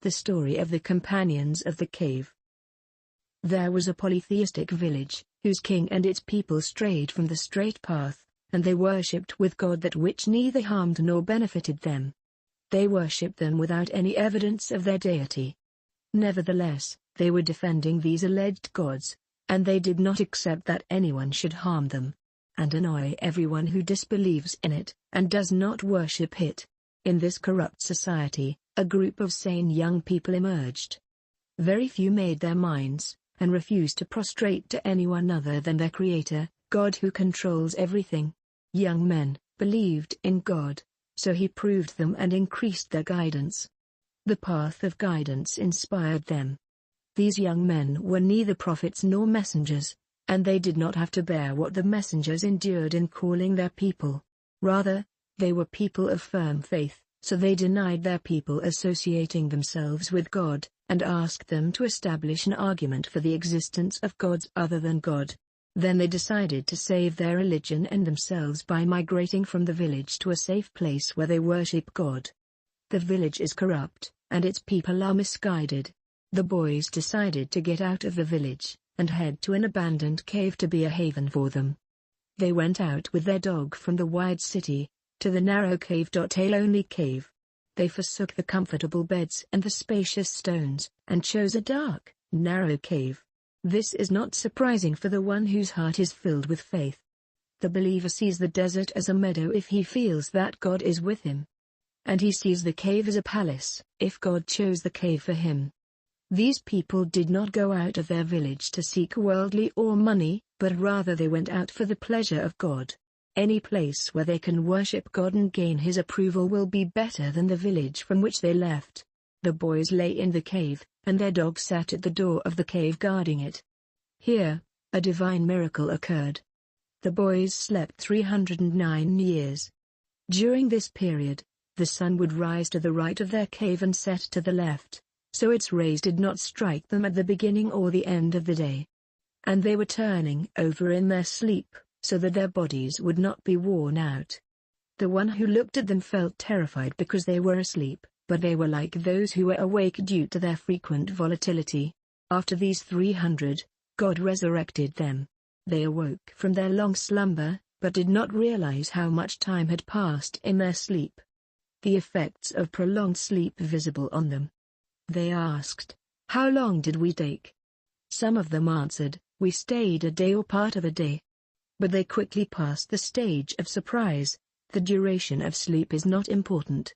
The story of the companions of the cave. There was a polytheistic village, whose king and its people strayed from the straight path, and they worshipped with God that which neither harmed nor benefited them. They worshipped them without any evidence of their deity. Nevertheless, they were defending these alleged gods, and they did not accept that anyone should harm them, and annoy everyone who disbelieves in it, and does not worship it. In this corrupt society, a group of sane young people emerged. Very few made their minds, and refused to prostrate to anyone other than their Creator, God who controls everything. Young men believed in God, so He proved them and increased their guidance. The path of guidance inspired them. These young men were neither prophets nor messengers, and they did not have to bear what the messengers endured in calling their people. Rather, they were people of firm faith, so they denied their people associating themselves with God, and asked them to establish an argument for the existence of gods other than God. Then they decided to save their religion and themselves by migrating from the village to a safe place where they worship God. The village is corrupt, and its people are misguided. The boys decided to get out of the village, and head to an abandoned cave to be a haven for them. They went out with their dog from the wide city, to the narrow cave. A lonely cave. They forsook the comfortable beds and the spacious stones, and chose a dark, narrow cave. This is not surprising for the one whose heart is filled with faith. The believer sees the desert as a meadow if he feels that God is with him. And he sees the cave as a palace, if God chose the cave for him. These people did not go out of their village to seek worldly or money, but rather they went out for the pleasure of God. Any place where they can worship God and gain His approval will be better than the village from which they left. The boys lay in the cave, and their dog sat at the door of the cave guarding it. Here, a divine miracle occurred. The boys slept 309 years. During this period, the sun would rise to the right of their cave and set to the left, so its rays did not strike them at the beginning or the end of the day. And they were turning over in their sleep, so that their bodies would not be worn out. The one who looked at them felt terrified because they were asleep, but they were like those who were awake due to their frequent volatility. After these 300, God resurrected them. They awoke from their long slumber, but did not realize how much time had passed in their sleep. The effects of prolonged sleep visible on them. They asked, "How long did we take?" Some of them answered, "We stayed a day or part of a day." But they quickly passed the stage of surprise. The duration of sleep is not important.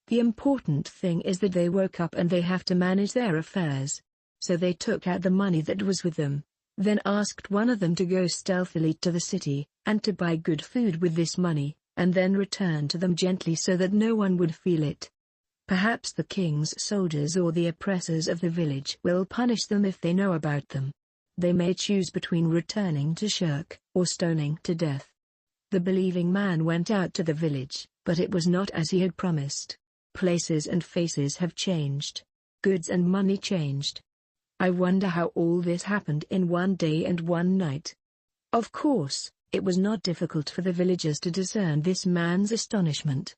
The important thing is that they woke up and they have to manage their affairs. So they took out the money that was with them, then asked one of them to go stealthily to the city, and to buy good food with this money, and then return to them gently so that no one would feel it. Perhaps the king's soldiers or the oppressors of the village will punish them if they know about them. They may choose between returning to shirk, or stoning to death. The believing man went out to the village, but it was not as he had promised. Places and faces have changed. Goods and money changed. I wonder how all this happened in one day and one night. Of course, it was not difficult for the villagers to discern this man's astonishment.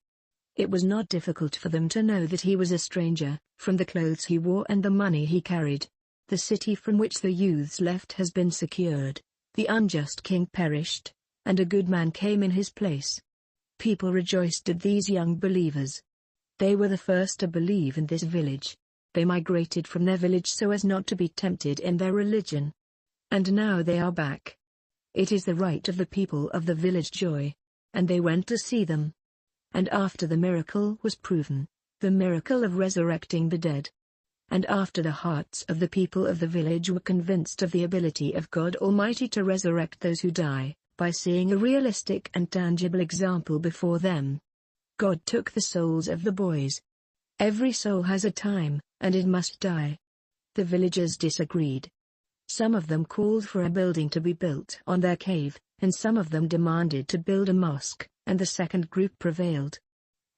It was not difficult for them to know that he was a stranger, from the clothes he wore and the money he carried. The city from which the youths left has been secured. The unjust king perished, and a good man came in his place. People rejoiced at these young believers. They were the first to believe in this village. They migrated from their village so as not to be tempted in their religion. And now they are back. It is the right of the people of the village joy. And they went to see them. And after the miracle was proven, the miracle of resurrecting the dead, and after the hearts of the people of the village were convinced of the ability of God Almighty to resurrect those who die, by seeing a realistic and tangible example before them, God took the souls of the boys. Every soul has a time, and it must die. The villagers disagreed. Some of them called for a building to be built on their cave, and some of them demanded to build a mosque, and the second group prevailed.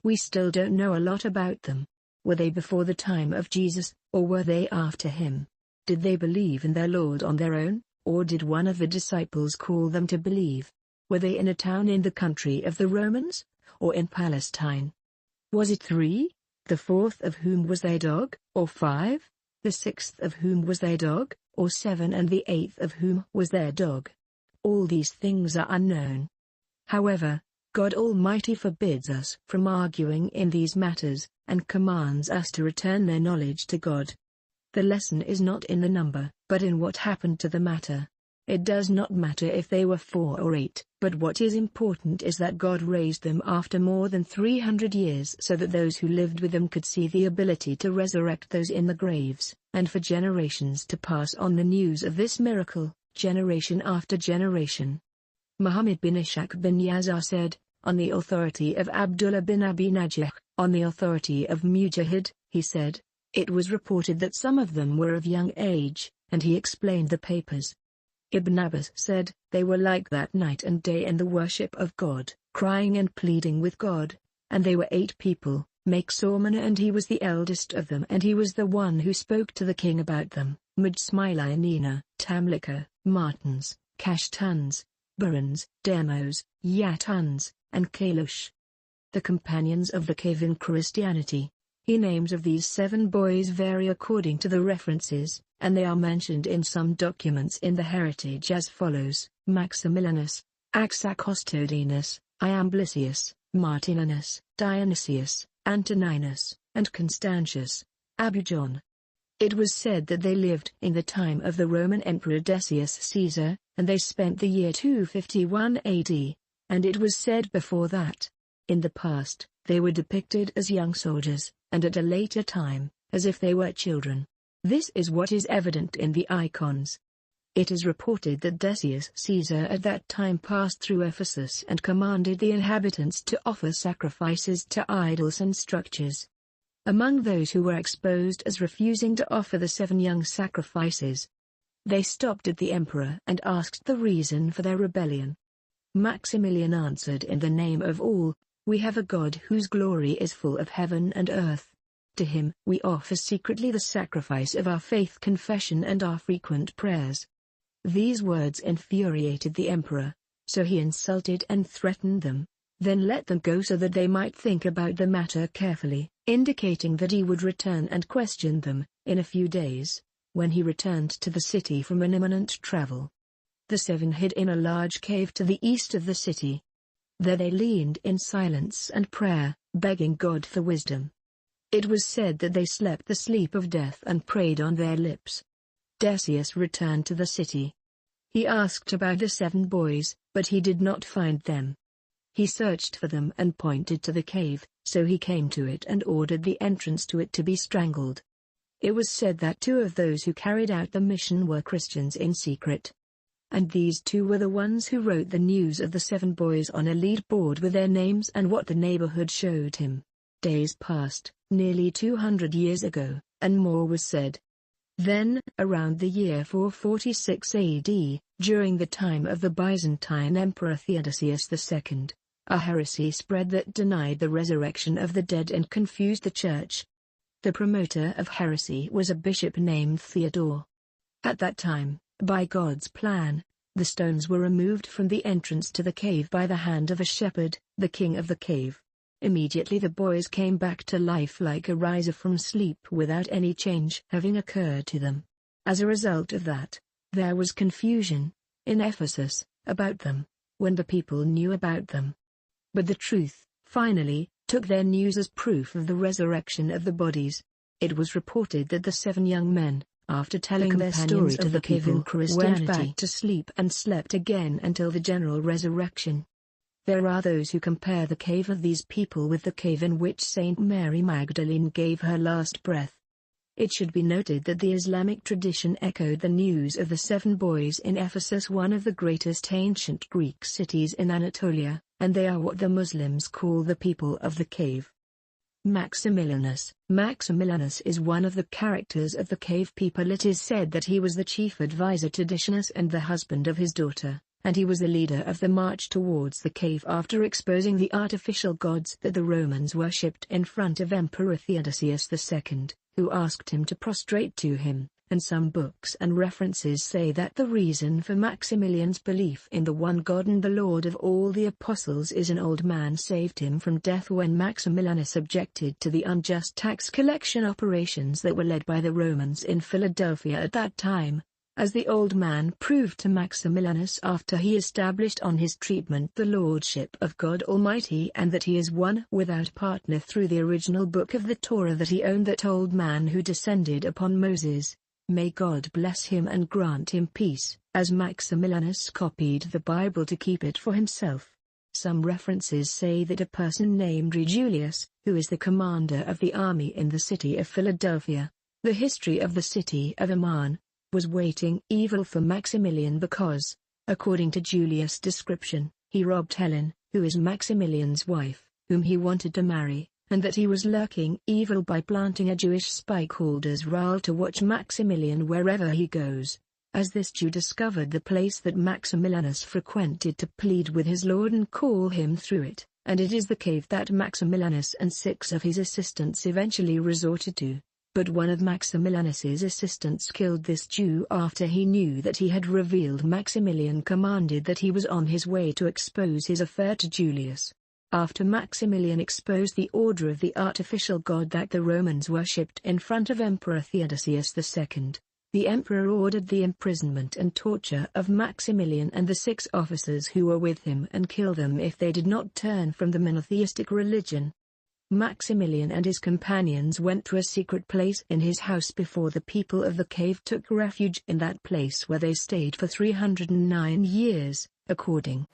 We still don't know a lot about them. Were they before the time of Jesus, or were they after him? Did they believe in their Lord on their own, or did one of the disciples call them to believe? Were they in a town in the country of the Romans, or in Palestine? Was it 3, The fourth of whom was their dog, or 5? The sixth of whom was their dog, or 7? And the eighth of whom was their dog? All these things are unknown. However, God Almighty forbids us from arguing in these matters, and commands us to return their knowledge to God. The lesson is not in the number, but in what happened to the matter. It does not matter if they were 4 or 8, but what is important is that God raised them after more than 300 years so that those who lived with them could see the ability to resurrect those in the graves, and for generations to pass on the news of this miracle, generation after generation. Muhammad bin Ishaq bin Yazar said, on the authority of Abdullah bin Abi Najih, on the authority of Mujahid, he said, it was reported that some of them were of young age, and he explained the papers. Ibn Abbas said, they were like that night and day in the worship of God, crying and pleading with God, and they were 8 people, Maksumana, and he was the eldest of them, and he was the one who spoke to the king about them, Mujsmailinina, Tamlika, Martins, Kashtans, Burans, Demos, Yatans, and Kalush. The companions of the cave in Christianity. The names of these 7 boys vary according to the references, and they are mentioned in some documents in the heritage as follows: Maximilianus, Axacostodinus, Iamblicius, Martininus, Dionysius, Antoninus, and Constantius, Abu John. It was said that they lived in the time of the Roman Emperor Decius Caesar, and they spent the year 251 AD, and it was said before that. In the past, they were depicted as young soldiers, and at a later time, as if they were children. This is what is evident in the icons. It is reported that Decius Caesar at that time passed through Ephesus and commanded the inhabitants to offer sacrifices to idols and structures. Among those who were exposed as refusing to offer the 7 young sacrifices, they stopped at the emperor and asked the reason for their rebellion. Maximilian answered in the name of all, we have a God whose glory is full of heaven and earth. To him we offer secretly the sacrifice of our faith confession and our frequent prayers. These words infuriated the emperor, so he insulted and threatened them, then let them go so that they might think about the matter carefully, indicating that he would return and question them, in a few days, when he returned to the city from an imminent travel. The 7 hid in a large cave to the east of the city. There they leaned in silence and prayer, begging God for wisdom. It was said that they slept the sleep of death and prayed on their lips. Decius returned to the city. He asked about the 7 boys, but he did not find them. He searched for them and pointed to the cave, so he came to it and ordered the entrance to it to be strangled. It was said that 2 of those who carried out the mission were Christians in secret. And these 2 were the ones who wrote the news of the 7 boys on a lead board with their names and what the neighborhood showed him. Days passed, nearly 200 years ago, and more was said. Then, around the year 446 AD, during the time of the Byzantine Emperor Theodosius II, a heresy spread that denied the resurrection of the dead and confused the church. The promoter of heresy was a bishop named Theodore. At that time, by God's plan, the stones were removed from the entrance to the cave by the hand of a shepherd, the king of the cave. Immediately the boys came back to life like a riser from sleep without any change having occurred to them. As a result of that, there was confusion, in Ephesus, about them, when the people knew about them. But the truth, finally, took their news as proof of the resurrection of the bodies. It was reported that the 7 young men, after telling their story to the people, went back to sleep and slept again until the general resurrection. There are those who compare the cave of these people with the cave in which Saint Mary Magdalene gave her last breath. It should be noted that the Islamic tradition echoed the news of the 7 boys in Ephesus, one of the greatest ancient Greek cities in Anatolia, and they are what the Muslims call the people of the cave. Maximilianus. Maximilianus is one of the characters of the cave people. It is said that he was the chief advisor to Dikianus and the husband of his daughter, and he was the leader of the march towards the cave after exposing the artificial gods that the Romans worshipped in front of Emperor Theodosius II, who asked him to prostrate to him, and some books and references say that the reason for Maximilian's belief in the one God and the Lord of all the apostles is an old man saved him from death when Maximilianus objected to the unjust tax collection operations that were led by the Romans in Philadelphia at that time, as the old man proved to Maximilianus after he established on his treatment the lordship of God Almighty and that he is one without partner through the original book of the Torah that he owned. That old man who descended upon Moses, may God bless him and grant him peace, as Maximilianus copied the Bible to keep it for himself. Some references say that a person named Julius, who is the commander of the army in the city of Philadelphia, the history of the city of Amman, was waiting evil for Maximilian because, according to Julius' description, he robbed Helen, who is Maximilian's wife, whom he wanted to marry, and that he was lurking evil by planting a Jewish spy called Azrael to watch Maximilian wherever he goes, as this Jew discovered the place that Maximilianus frequented to plead with his lord and call him through it, and it is the cave that Maximilianus and 6 of his assistants eventually resorted to. But one of Maximilianus's assistants killed this Jew after he knew that he had revealed Maximilian commanded that he was on his way to expose his affair to Julius. After Maximilian exposed the order of the artificial god that the Romans worshipped in front of Emperor Theodosius II, the emperor ordered the imprisonment and torture of Maximilian and the 6 officers who were with him and kill them if they did not turn from the monotheistic religion. Maximilian and his companions went to a secret place in his house before the people of the cave took refuge in that place where they stayed for 309 years, according